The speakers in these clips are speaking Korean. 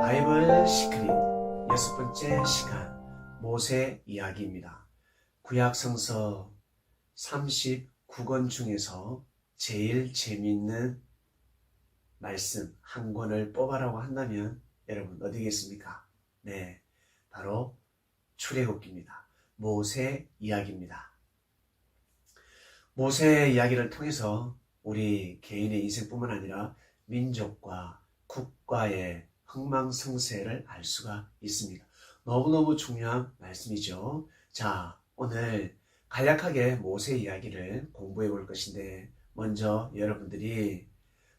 바이블 시크릿 6번째 시간 모세 이야기입니다. 구약 성서 39권 중에서 제일 재미있는 말씀 한 권을 뽑아라고 한다면 여러분 어디겠습니까? 네, 바로 출애굽기입니다. 모세 이야기입니다. 모세 이야기를 통해서 우리 개인의 인생뿐만 아니라 민족과 국가의 흥망성쇠를 알 수가 있습니다. 너무너무 중요한 말씀이죠. 자, 오늘 간략하게 모세 이야기를 공부해 볼 것인데 먼저 여러분들이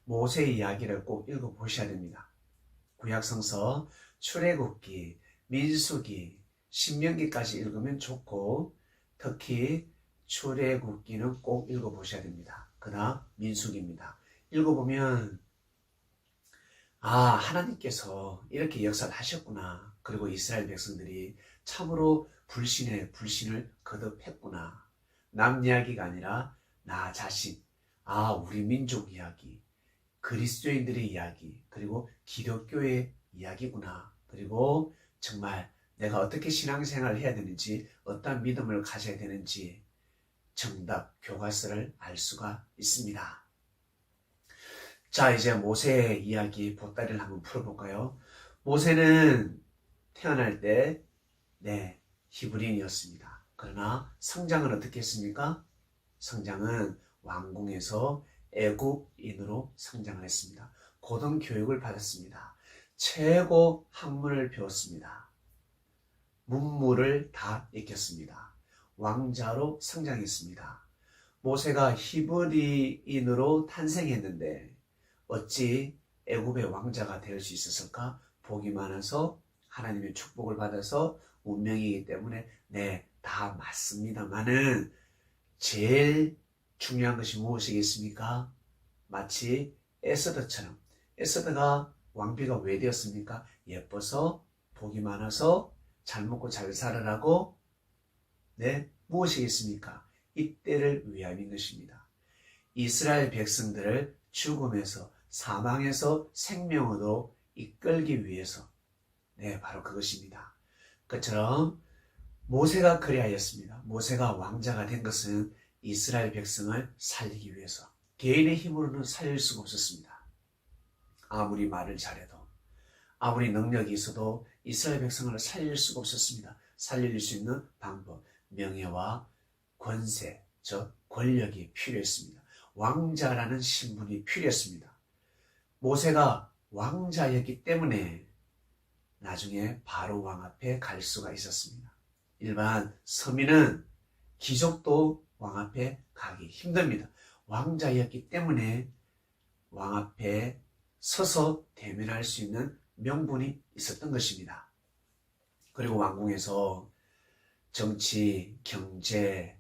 모세 이야기를 꼭 읽어보셔야 됩니다. 구약성서, 출애굽기, 민수기, 신명기까지 읽으면 좋고 특히 출애굽기는 꼭 읽어보셔야 됩니다. 그다음 민수기입니다. 읽어보면 하나님께서 이렇게 역사를 하셨구나. 그리고 이스라엘 백성들이 참으로 불신에 불신을 거듭했구나. 남 이야기가 아니라 나 자신, 우리 민족 이야기, 그리스도인들의 이야기, 그리고 기독교의 이야기구나. 그리고 정말 내가 어떻게 신앙생활을 해야 되는지, 어떤 믿음을 가져야 되는지 정답, 교과서를 알 수가 있습니다. 자, 이제 모세 이야기 보따리를 한번 풀어볼까요? 모세는 태어날 때 히브리인이었습니다. 그러나 성장은 어떻게 했습니까? 성장은 왕궁에서 애굽인으로 성장을 했습니다. 고등교육을 받았습니다. 최고 학문을 배웠습니다. 문물을 다 익혔습니다. 왕자로 성장했습니다. 모세가 히브리인으로 탄생했는데 어찌 애굽의 왕자가 될 수 있었을까? 복이 많아서 하나님의 축복을 받아서 운명이기 때문에 다 맞습니다만은 제일 중요한 것이 무엇이겠습니까? 마치 에스더처럼 에스더가 왕비가 왜 되었습니까? 예뻐서 복이 많아서 잘 먹고 잘 살아라고 무엇이겠습니까? 이때를 위함인 것입니다. 이스라엘 백성들을 죽음에서 사망에서 생명으로 이끌기 위해서 바로 그것입니다. 그처럼 모세가 그리하였습니다. 모세가 왕자가 된 것은 이스라엘 백성을 살리기 위해서 개인의 힘으로는 살릴 수가 없었습니다. 아무리 말을 잘해도 아무리 능력이 있어도 이스라엘 백성을 살릴 수가 없었습니다. 살릴 수 있는 방법, 명예와 권세, 즉 권력이 필요했습니다. 왕자라는 신분이 필요했습니다. 모세가 왕자였기 때문에 나중에 바로 왕 앞에 갈 수가 있었습니다. 일반 서민은 귀족도 왕 앞에 가기 힘듭니다. 왕자였기 때문에 왕 앞에 서서 대면할 수 있는 명분이 있었던 것입니다. 그리고 왕궁에서 정치, 경제,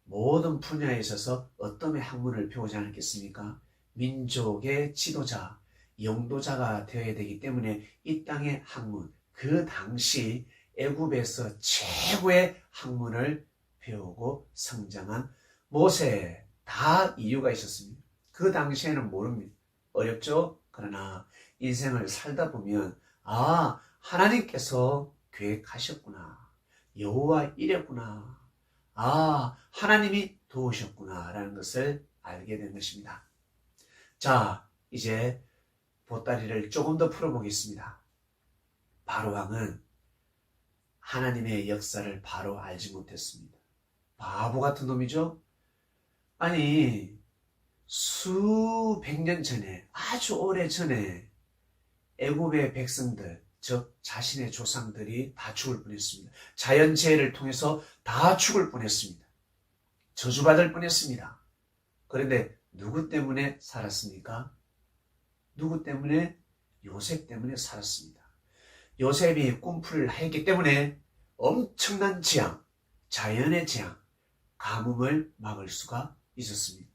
모든 분야에 있어서 어떤 학문을 배우지 않았겠습니까? 민족의 지도자, 영도자가 되어야 되기 때문에 이 땅의 학문, 그 당시 애굽에서 최고의 학문을 배우고 성장한 모세, 다 이유가 있었습니다. 그 당시에는 모릅니다. 어렵죠? 그러나 인생을 살다 보면 하나님께서 계획하셨구나. 여호와 이랬구나. 하나님이 도우셨구나 라는 것을 알게 된 것입니다. 자, 이제 보따리를 조금 더 풀어보겠습니다. 바로 왕은 하나님의 역사를 바로 알지 못했습니다. 바보 같은 놈이죠? 아니, 수백 년 전에, 아주 오래 전에 애굽의 백성들, 즉 자신의 조상들이 다 죽을 뻔했습니다. 자연재해를 통해서 다 죽을 뻔했습니다. 저주받을 뻔했습니다. 그런데 누구 때문에 살았습니까? 누구 때문에? 요셉 때문에 살았습니다. 요셉이 꿈풀을 했기 때문에 엄청난 재앙, 자연의 재앙, 가뭄을 막을 수가 있었습니다.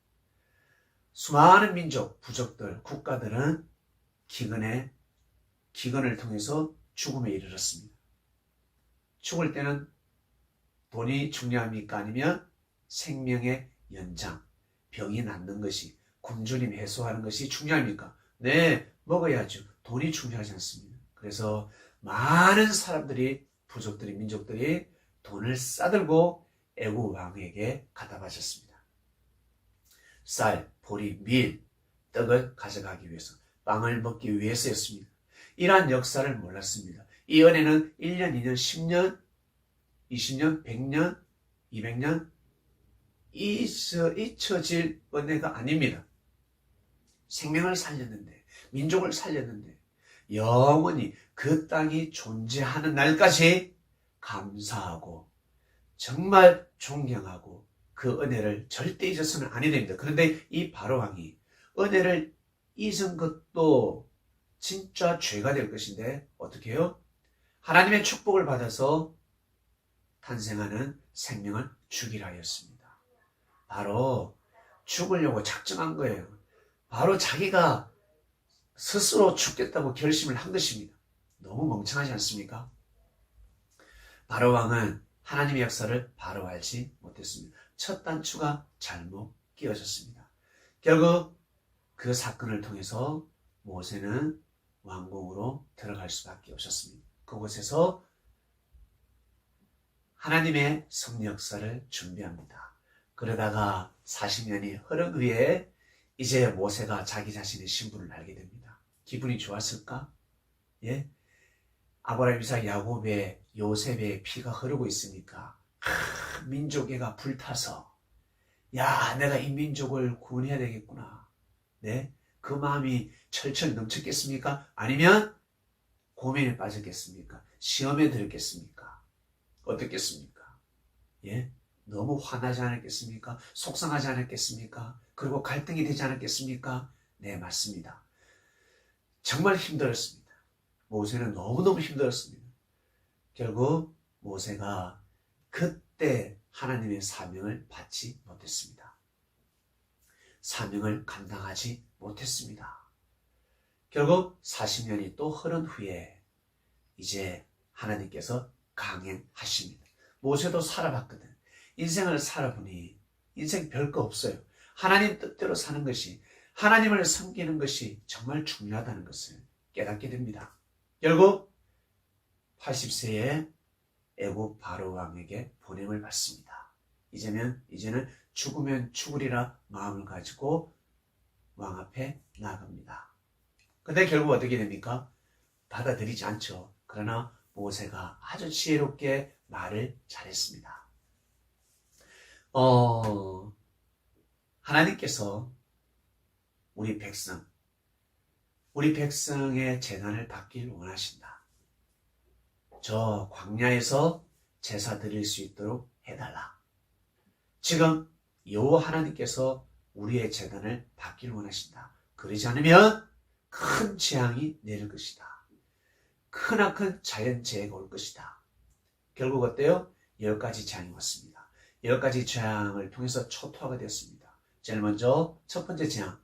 수많은 민족, 부족들, 국가들은 기근을 통해서 죽음에 이르렀습니다. 죽을 때는 돈이 중요합니까? 아니면 생명의 연장, 병이 낫는 것이, 굶주림 해소하는 것이 중요합니까? 네, 먹어야죠. 돈이 중요하지 않습니다. 그래서 많은 사람들이, 부족들이, 민족들이 돈을 싸들고 애국 왕에게 갖다 바쳤습니다. 쌀, 보리, 밀, 떡을 가져가기 위해서, 빵을 먹기 위해서였습니다. 이러한 역사를 몰랐습니다. 이 은혜는 1년, 2년, 10년, 20년, 100년, 200년 잊혀질 은혜가 아닙니다. 생명을 살렸는데, 민족을 살렸는데, 영원히 그 땅이 존재하는 날까지 감사하고 정말 존경하고 그 은혜를 절대 잊어서는 아니 됩니다. 그런데 이 바로왕이 은혜를 잊은 것도 진짜 죄가 될 것인데 어떻게 해요? 하나님의 축복을 받아서 탄생하는 생명을 죽이라 하였습니다. 바로 죽으려고 작정한 거예요. 바로 자기가 스스로 죽겠다고 결심을 한 것입니다. 너무 멍청하지 않습니까? 바로왕은 하나님의 역사를 바로 알지 못했습니다. 첫 단추가 잘못 끼워졌습니다. 결국 그 사건을 통해서 모세는 왕궁으로 들어갈 수밖에 없었습니다. 그곳에서 하나님의 섭리 역사를 준비합니다. 그러다가 40년이 흐른 후에 이제 모세가 자기 자신의 신분을 알게 됩니다. 기분이 좋았을까? 예? 아브라함, 이삭, 야곱의, 요셉의 피가 흐르고 있으니까 민족애가 불타서 야, 내가 이 민족을 구원해야 되겠구나. 네? 그 마음이 철철 넘쳤겠습니까? 아니면 고민에 빠졌겠습니까? 시험에 들었겠습니까? 어떻겠습니까? 예? 너무 화나지 않았겠습니까? 속상하지 않았겠습니까? 그리고 갈등이 되지 않았겠습니까? 네, 맞습니다. 정말 힘들었습니다. 모세는 너무너무 힘들었습니다. 결국 모세가 그때 하나님의 사명을 받지 못했습니다. 사명을 감당하지 못했습니다. 결국 40년이 또 흐른 후에 이제 하나님께서 강행하십니다. 모세도 살아봤거든. 인생을 살아보니 인생 별거 없어요. 하나님 뜻대로 사는 것이, 하나님을 섬기는 것이 정말 중요하다는 것을 깨닫게 됩니다. 결국 80세에 애굽 바로 왕에게 보냄을 받습니다. 이제는 죽으면 죽으리라 마음을 가지고 왕 앞에 나갑니다. 근데 결국 어떻게 됩니까? 받아들이지 않죠. 그러나 모세가 아주 지혜롭게 말을 잘했습니다. 하나님께서 우리 백성의 재난을 받길 원하신다. 저 광야에서 제사 드릴 수 있도록 해달라. 지금 여호와 하나님께서 우리의 재난을 받길 원하신다. 그러지 않으면 큰 재앙이 내릴 것이다. 크나큰 자연재해가 올 것이다. 결국 어때요? 10가지 재앙이 왔습니다. 10가지 재앙을 통해서 초토화가 되었습니다. 제일 먼저 첫 번째 재앙,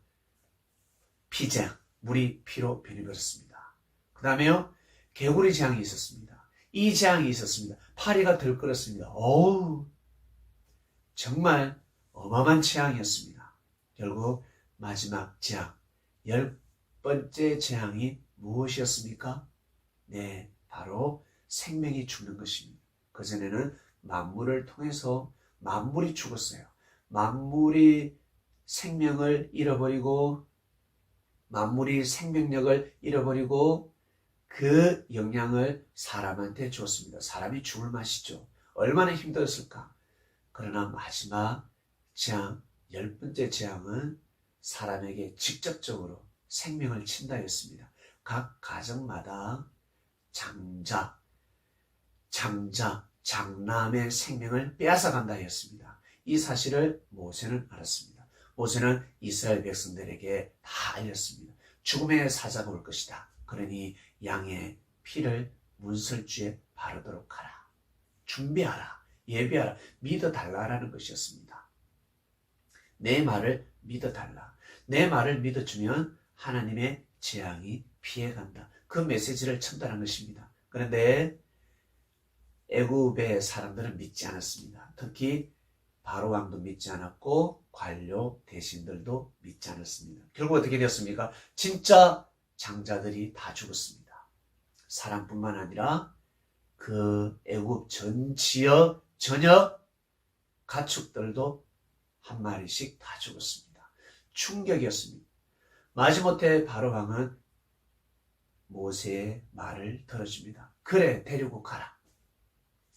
피재앙, 물이 피로 변해버렸습니다. 그 다음에요, 개구리 재앙이 있었습니다. 이 재앙이 있었습니다. 파리가 들끓었습니다. 정말 어마어마한 재앙이었습니다. 결국 마지막 재앙, 10번째 재앙이 무엇이었습니까? 네, 바로 생명이 죽는 것입니다. 그전에는 만물을 통해서 만물이 죽었어요. 만물이 생명을 잃어버리고, 만물이 생명력을 잃어버리고 그 영향을 사람한테 줬습니다. 사람이 죽을 맛이죠. 얼마나 힘들었을까. 그러나 마지막 재앙, 10번째 재앙은 사람에게 직접적으로 생명을 친다였습니다. 각 가정마다 장남의 생명을 빼앗아간다 했습니다. 이 사실을 모세는 알았습니다. 모세는 이스라엘 백성들에게 다 알렸습니다. 죽음의 사자가 올 것이다. 그러니 양의 피를 문설주에 바르도록 하라. 준비하라. 예비하라. 믿어달라라는 것이었습니다. 내 말을 믿어달라. 내 말을 믿어주면 하나님의 재앙이 피해간다. 그 메시지를 전달한 것입니다. 그런데 애굽의 사람들은 믿지 않았습니다. 특히 바로 왕도 믿지 않았고 관료 대신들도 믿지 않았습니다. 결국 어떻게 되었습니까? 진짜 장자들이 다 죽었습니다. 사람뿐만 아니라 그 애굽 전 지역 전역 가축들도 한 마리씩 다 죽었습니다. 충격이었습니다. 마지못해 바로 왕은 모세의 말을 들어줍니다. 그래, 데리고 가라.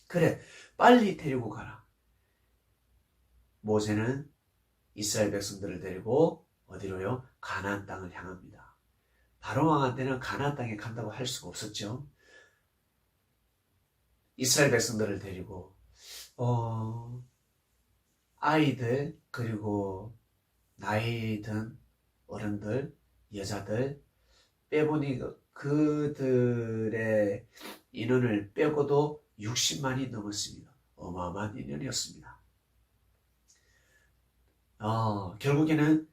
그래, 빨리 데리고 가라. 모세는 이스라엘 백성들을 데리고 어디로요? 가나안 땅을 향합니다. 바로 왕한테는 가나안 땅에 간다고 할 수가 없었죠. 이스라엘 백성들을 데리고 아이들 그리고 나이 든 어른들, 여자들 빼보니 그들의 인원을 빼고도 60만이 넘었습니다. 어마어마한 인원이었습니다. 결국에는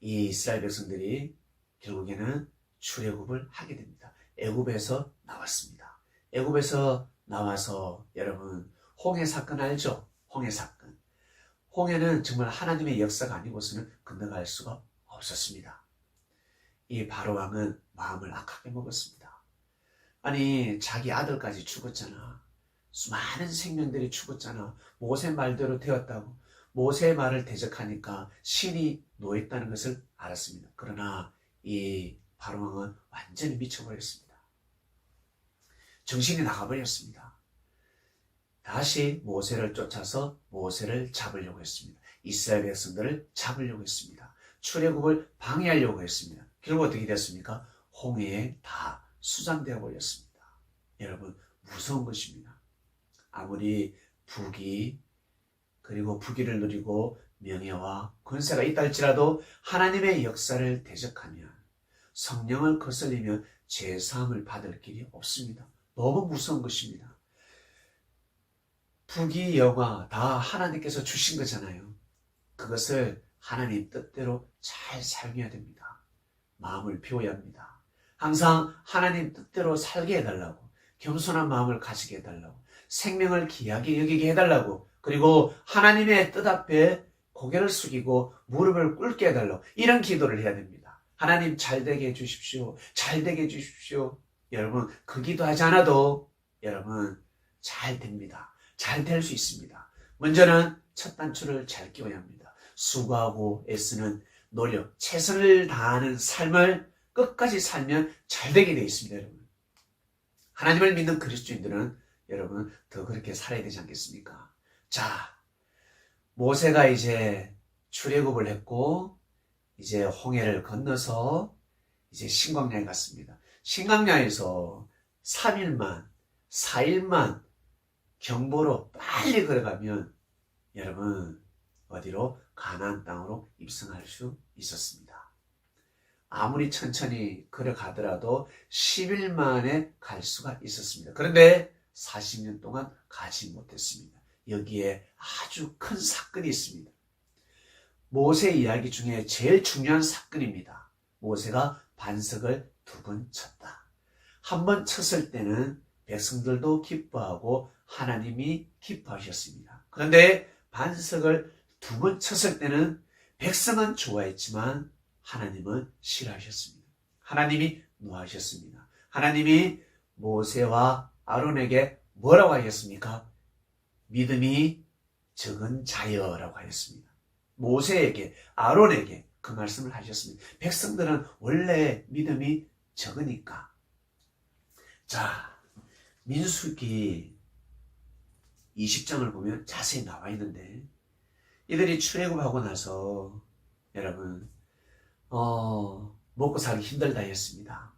이 이스라엘 백성들이 결국에는 출애굽을 하게 됩니다. 애굽에서 나왔습니다. 애굽에서 나와서 여러분 홍해 사건 알죠? 홍해 사건. 홍해는 정말 하나님의 역사가 아니고서는 건너갈 수가 없었습니다. 이 바로 왕은 마음을 악하게 먹었습니다. 아니 자기 아들까지 죽었잖아. 수많은 생명들이 죽었잖아. 모세 말대로 되었다고. 모세의 말을 대적하니까 신이 놓였다는 것을 알았습니다. 그러나 이 바로 왕은 완전히 미쳐버렸습니다. 정신이 나가버렸습니다. 다시 모세를 쫓아서 모세를 잡으려고 했습니다. 이스라엘 백성들을 잡으려고 했습니다. 출애굽을 방해하려고 했습니다. 결국 어떻게 됐습니까? 홍해에 다 수장되어 버렸습니다. 여러분 무서운 것입니다. 아무리 부귀 그리고 부귀를 누리고 명예와 권세가 있다 할지라도 하나님의 역사를 대적하면 성령을 거슬리면 죄사함을 받을 길이 없습니다. 너무 무서운 것입니다. 부귀 영화 다 하나님께서 주신 거잖아요. 그것을 하나님 뜻대로 잘 사용해야 됩니다. 마음을 비워야 합니다. 항상 하나님 뜻대로 살게 해달라고, 겸손한 마음을 가지게 해달라고, 생명을 귀하게 여기게 해달라고, 그리고 하나님의 뜻 앞에 고개를 숙이고 무릎을 꿇게 해달라고, 이런 기도를 해야 됩니다. 하나님 잘되게 해주십시오. 잘되게 해주십시오. 여러분 그 기도하지 않아도 여러분 잘 됩니다. 잘 될 수 있습니다. 먼저는 첫 단추를 잘 끼워야 합니다. 수고하고 애쓰는 노력, 최선을 다하는 삶을 끝까지 살면 잘 되게 되어 있습니다. 여러분 하나님을 믿는 그리스도인들은 여러분 더 그렇게 살아야 되지 않겠습니까? 자, 모세가 이제 출애굽을 했고 이제 홍해를 건너서 이제 신광야에 갔습니다. 신광야에서 3일만 4일만 경보로 빨리 걸어가면 여러분 어디로? 가나안 땅으로 입성할 수 있었습니다. 아무리 천천히 걸어가더라도 10일 만에 갈 수가 있었습니다. 그런데 40년 동안 가지 못했습니다. 여기에 아주 큰 사건이 있습니다. 모세 이야기 중에 제일 중요한 사건입니다. 모세가 반석을 2번 쳤다. 한 번 쳤을 때는 백성들도 기뻐하고 하나님이 기뻐하셨습니다. 그런데 반석을 2번 쳤을 때는 백성은 좋아했지만 하나님은 싫어하셨습니다. 하나님이 노하셨습니다. 하나님이 모세와 아론에게 뭐라고 하셨습니까? 믿음이 적은 자여라고 하였습니다. 모세에게, 아론에게 그 말씀을 하셨습니다. 백성들은 원래 믿음이 적으니까. 자, 민수기 20장을 보면 자세히 나와 있는데 이들이 출애굽하고 나서 여러분 먹고 살기 힘들다 했습니다.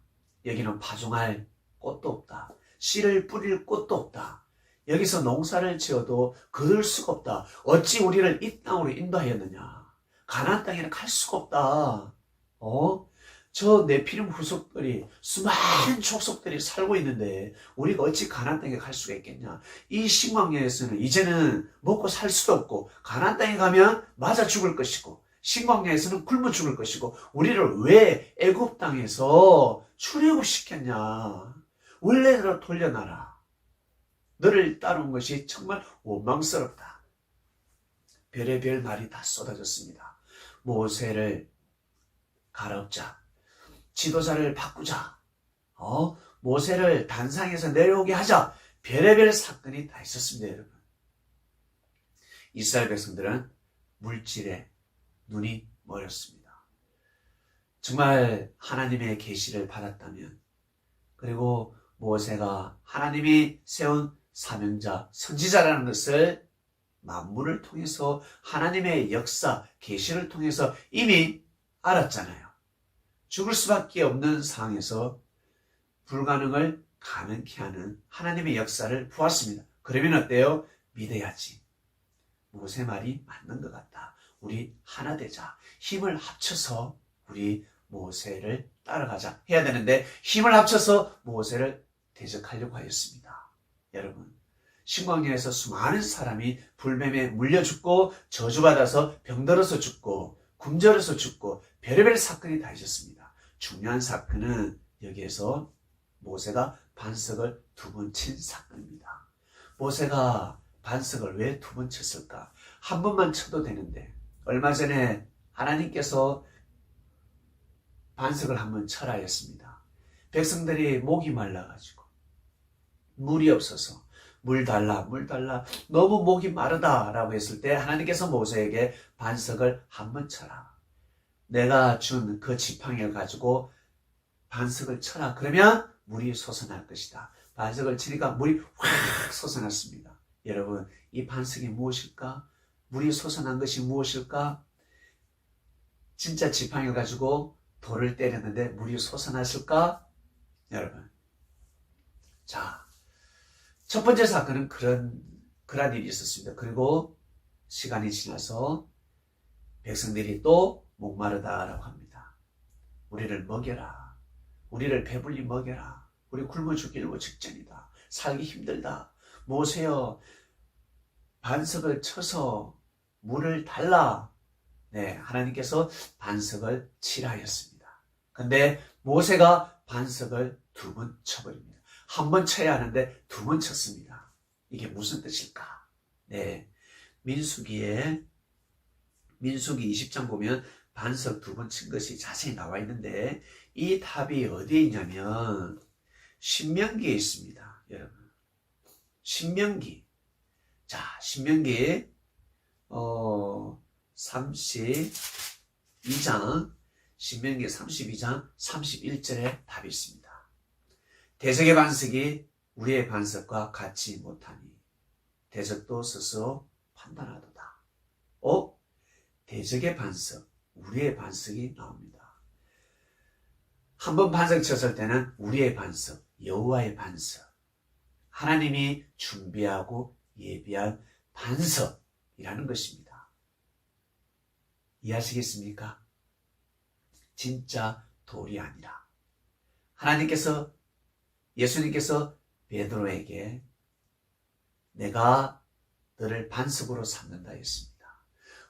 여기는 파종할 꽃도 없다. 씨를 뿌릴 꽃도 없다. 여기서 농사를 지어도 거둘 수가 없다. 어찌 우리를 이 땅으로 인도하였느냐. 가나안 땅에는 갈 수가 없다. 저 네피림 후속들이 수많은 족속들이 살고 있는데 우리가 어찌 가나안 땅에 갈 수가 있겠냐. 이 신광야에서는 이제는 먹고 살 수도 없고 가나안 땅에 가면 맞아 죽을 것이고 신광야에서는 굶어 죽을 것이고 우리를 왜 애굽 땅에서 출애굽시켰냐. 원래대로 돌려놔라. 너를 따르는 것이 정말 원망스럽다. 별의별 말이 다 쏟아졌습니다. 모세를 갈아엎자, 지도자를 바꾸자, 모세를 단상에서 내려오게 하자, 별의별 사건이 다 있었습니다, 여러분. 이스라엘 백성들은 물질에 눈이 멀었습니다. 정말 하나님의 계시를 받았다면, 그리고 모세가 하나님이 세운 사명자, 선지자라는 것을 만물을 통해서 하나님의 역사, 계시를 통해서 이미 알았잖아요. 죽을 수밖에 없는 상황에서 불가능을 가능케 하는 하나님의 역사를 보았습니다. 그러면 어때요? 믿어야지. 모세 말이 맞는 것 같다. 우리 하나 되자. 힘을 합쳐서 우리 모세를 따라가자 해야 되는데 힘을 합쳐서 모세를 대적하려고 하였습니다. 여러분, 신광야에서 수많은 사람이 불뱀에 물려 죽고 저주받아서 병들어서 죽고 굶주려서 죽고 별의별 사건이 다 있었습니다. 중요한 사건은 여기에서 모세가 반석을 2번 친 사건입니다. 모세가 반석을 왜 2번 쳤을까? 한 번만 쳐도 되는데 얼마 전에 하나님께서 반석을 한번 쳐라 했습니다. 백성들이 목이 말라가지고 물이 없어서 물 달라 너무 목이 마르다라고 했을 때 하나님께서 모세에게 반석을 한번 쳐라. 내가 준 그 지팡이를 가지고 반석을 쳐라. 그러면 물이 솟아날 것이다. 반석을 치니까 물이 확 솟아났습니다. 여러분, 이 반석이 무엇일까? 물이 솟아난 것이 무엇일까? 진짜 지팡이를 가지고 돌을 때렸는데 물이 솟아났을까? 여러분, 자, 첫 번째 사건은 그런 일이 있었습니다. 그리고 시간이 지나서 백성들이 또 목마르다라고 합니다. 우리를 먹여라. 우리를 배불리 먹여라. 우리 굶어 죽기로 직전이다. 살기 힘들다. 모세여, 반석을 쳐서 물을 달라. 네, 하나님께서 반석을 치라 하였습니다. 근데 모세가 반석을 2번 쳐버립니다. 한 번 쳐야 하는데 2번 쳤습니다. 이게 무슨 뜻일까? 네, 민수기 20장 보면 반석 2번 친 것이 자세히 나와 있는데 이 답이 어디에 있냐면 신명기에 있습니다. 여러분, 신명기. 자, 신명기 32장, 신명기 32장 31절에 답이 있습니다. 대적의 반석이 우리의 반석과 같지 못하니 대적도 스스로 판단하도다. 대적의 반석, 우리의 반석이 나옵니다. 한 번 반석 쳤을 때는 우리의 반석, 여호와의 반석, 하나님이 준비하고 예비한 반석이라는 것입니다. 이해하시겠습니까? 진짜 돌이 아니라 예수님께서 베드로에게 내가 너를 반석으로 삼는다 했습니다.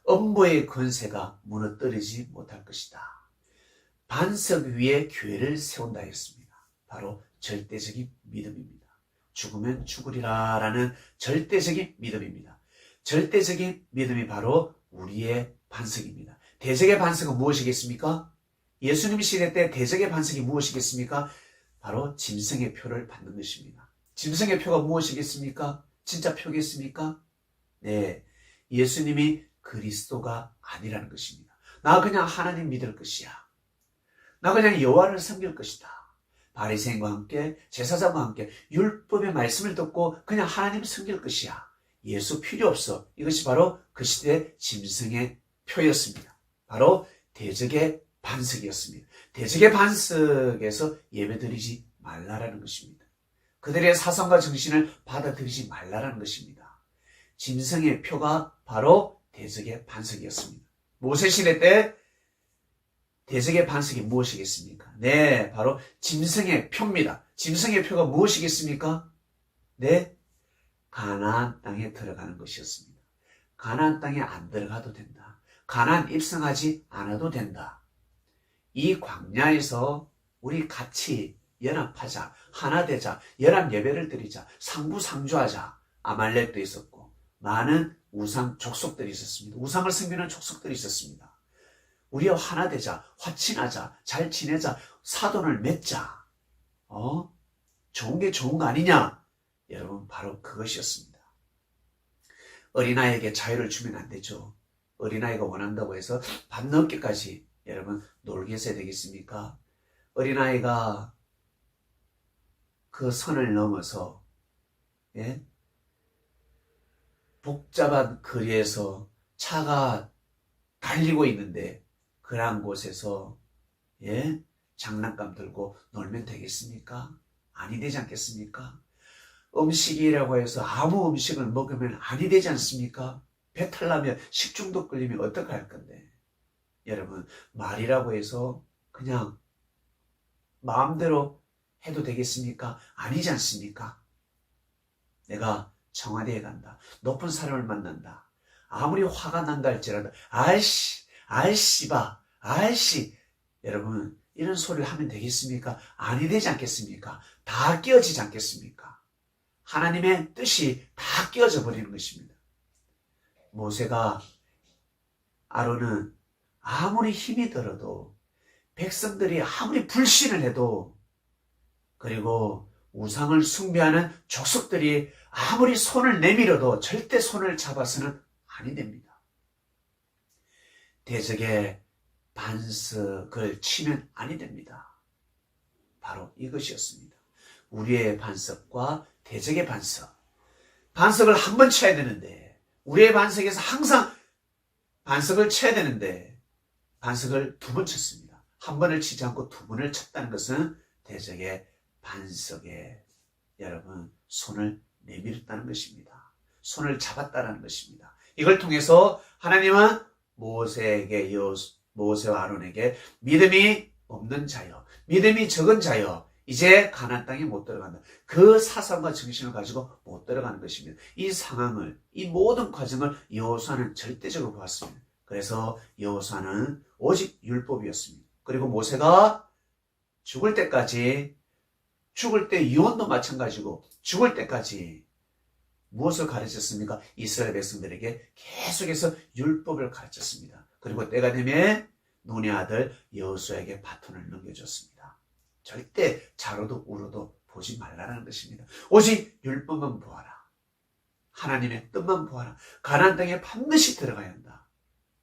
음부의 권세가 무너뜨리지 못할 것이다. 반석 위에 교회를 세운다 했습니다. 바로 절대적인 믿음입니다. 죽으면 죽으리라 라는 절대적인 믿음입니다. 절대적인 믿음이 바로 우리의 반석입니다. 대적의 반석은 무엇이겠습니까? 예수님 시대 때 대적의 반석이 무엇이겠습니까? 바로 짐승의 표를 받는 것입니다. 짐승의 표가 무엇이겠습니까? 진짜 표겠습니까? 네, 예수님이 그리스도가 아니라는 것입니다. 나 그냥 하나님 믿을 것이야. 나 그냥 여호와를 섬길 것이다. 바리새인과 함께 제사장과 함께 율법의 말씀을 듣고 그냥 하나님 섬길 것이야. 예수 필요 없어. 이것이 바로 그 시대의 짐승의 표였습니다. 바로 대적의 반석이었습니다. 대적의 반석에서 예배드리지 말라라는 것입니다. 그들의 사상과 정신을 받아들이지 말라라는 것입니다. 짐승의 표가 바로 대적의 반석이었습니다. 모세 시대 때 대적의 반석이 무엇이겠습니까? 네, 바로 짐승의 표입니다. 짐승의 표가 무엇이겠습니까? 네, 가나안 땅에 들어가는 것이었습니다. 가나안 땅에 안 들어가도 된다. 가나안 입성하지 않아도 된다. 이 광야에서 우리 같이 연합하자, 하나 되자, 연합 예배를 드리자, 상부상조하자. 아말렉도 있었고 많은 우상 족속들이 있었습니다. 우상을 섬기는 족속들이 있었습니다. 우리와 하나 되자, 화친하자, 잘 지내자, 사돈을 맺자. 좋은 게 좋은 거 아니냐? 여러분, 바로 그것이었습니다. 어린아이에게 자유를 주면 안 되죠. 어린아이가 원한다고 해서 밤늦게까지 여러분 놀게 해서야 되겠습니까? 어린아이가 그 선을 넘어서 복잡한 거리에서 차가 달리고 있는데 그러한 곳에서 장난감 들고 놀면 되겠습니까? 아니 되지 않겠습니까? 음식이라고 해서 아무 음식을 먹으면 아니 되지 않습니까? 배탈 나면 식중독 걸리면 어떡할 건데. 여러분, 말이라고 해서 그냥 마음대로 해도 되겠습니까? 아니지 않습니까? 내가 청와대에 간다. 높은 사람을 만난다. 아무리 화가 난다 할지라도 아이씨. 여러분, 이런 소리를 하면 되겠습니까? 아니 되지 않겠습니까? 다 깨어지지 않겠습니까? 하나님의 뜻이 다 깨어져 버리는 것입니다. 모세가 아론은 아무리 힘이 들어도 백성들이 아무리 불신을 해도 그리고 우상을 숭배하는 족속들이 아무리 손을 내밀어도 절대 손을 잡아서는 아니 됩니다. 대적의 반석을 치면 아니 됩니다. 바로 이것이었습니다. 우리의 반석과 대적의 반석. 반석을 한 번 쳐야 되는데 우리의 반석에서 항상 반석을 쳐야 되는데 반석을 두 번 쳤습니다. 한 번을 치지 않고 두 번을 쳤다는 것은 대적의 반석에 여러분 손을 내밀었다는 것입니다. 손을 잡았다는 것입니다. 이걸 통해서 하나님은 모세와 아론에게 믿음이 없는 자여, 믿음이 적은 자여, 이제 가나안 땅에 못 들어간다. 그 사상과 정신을 가지고 못 들어가는 것입니다. 이 상황을, 이 모든 과정을 여호수아는 절대적으로 보았습니다. 그래서 여호수아는 오직 율법이었습니다. 그리고 모세가 죽을 때 유언도 마찬가지고 죽을 때까지 무엇을 가르쳤습니까? 이스라엘 백성들에게 계속해서 율법을 가르쳤습니다. 그리고 때가 되면 눈의 아들 여호수아에게 바톤을 넘겨줬습니다. 절대 자로도 우로도 보지 말라는 것입니다. 오직 율법만 보아라. 하나님의 뜻만 보아라. 가나안 땅에 반드시 들어가야 한다.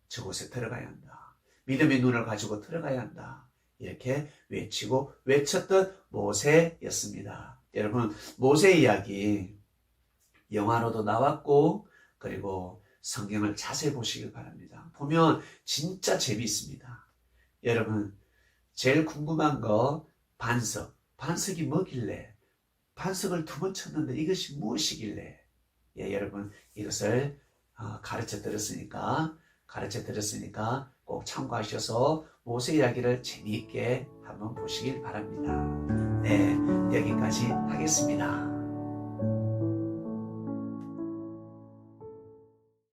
저곳에 들어가야 한다. 믿음의 눈을 가지고 들어가야 한다. 이렇게 외치고 외쳤던 모세였습니다. 여러분, 모세 이야기 영화로도 나왔고 그리고 성경을 자세히 보시길 바랍니다. 보면 진짜 재미있습니다. 여러분, 제일 궁금한 거 반석이 뭐길래 반석을 두 번 쳤는데 이것이 무엇이길래 여러분 이것을 가르쳐 들었으니까 꼭 참고하셔서 모세 이야기를 재미있게 한번 보시길 바랍니다. 네, 여기까지 하겠습니다.